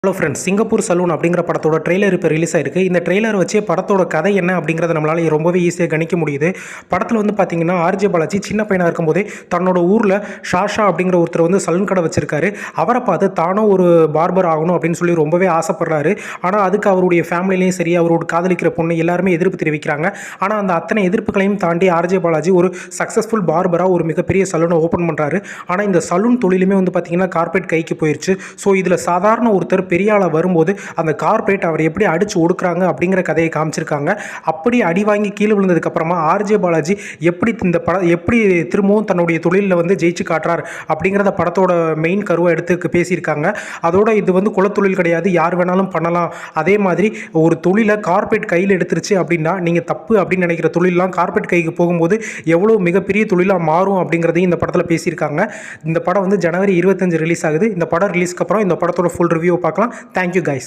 Hello friends, Singapore salon அப்படிங்கிற படத்தோட trailer இப்போ ரிலீஸ் ஆயிருக்கு. இந்த ட்ரெய்லர் வச்சு படத்தோட கதை என்ன அப்படிங்கிறத நம்மளால ரொம்பவே ஈஸியாக கணிக்க முடியுது. படத்தில் வந்து பார்த்தீங்கன்னா ஆர்ஜே பாலாஜி சின்ன பையனாக இருக்கும்போதே தன்னோட ஊரில் ஷாஷா அப்படிங்கிற ஒருத்தர் வந்து சலூன் கடை வச்சிருக்காரு. அவரை பார்த்து தானும் ஒரு பார்பர் ஆகணும் அப்படின்னு சொல்லி ரொம்பவே ஆசைப்படுறாரு. ஆனால் அதுக்கு அவருடைய ஃபேமிலிலையும் சரி, அவரோட காதலிக்கிற பொண்ணு எல்லாருமே எதிர்ப்பு தெரிவிக்கிறாங்க. ஆனால் அந்த அத்தனை எதிர்ப்புகளையும் தாண்டி ஆர்ஜே பாலாஜி ஒரு சக்ஸஸ்ஃபுல் பார்பராக ஒரு மிகப்பெரிய சலூனை ஓப்பன் பண்ணுறாரு. ஆனால் இந்த சலூன் தொழிலுமே வந்து பார்த்தீங்கன்னா கார்பரேட் கைக்கு போயிடுச்சு. ஸோ இதில் சாதாரண ஒருத்தர் பெரிய ஆளாக வரும்போது அந்த கார்பரேட் அவர் எப்படி அடிச்சு ஒடுக்குறாங்க அப்படிங்கிற கதையை காமிச்சிருக்காங்க. அப்படி அடி வாங்கி கீழே விழுந்ததுக்கப்புறமா ஆர்ஜே பாலாஜி எப்படி திரும்பவும் தன்னுடைய தொழிலில் வந்து ஜெயிச்சு காட்டுறார் அப்படிங்கிறத படத்தோட மெயின் கருவை எடுத்து பேசியிருக்காங்க. அதோட இது வந்து குலத்தொழில் கிடையாது, யார் வேணாலும் பண்ணலாம். அதே மாதிரி ஒரு தொழிலை கார்பரேட் கையில் எடுத்துருச்சு அப்படின்னா நீங்கள் தப்பு அப்படின்னு நினைக்கிற தொழிலெலாம் கார்பரேட் கைக்கு போகும்போது எவ்வளோ மிகப்பெரிய தொழிலாக மாறும் அப்படிங்கிறதையும் இந்த படத்தில் பேசியிருக்காங்க. இந்த படம் வந்து ஜனவரி 25 ரிலீஸ் ஆகுது. இந்த படம் ரிலீஸ்க்கு அப்புறம் இந்த படத்தோட ஃபுல் ரிவ்யூ பார்க்கலாம். Thank you guys.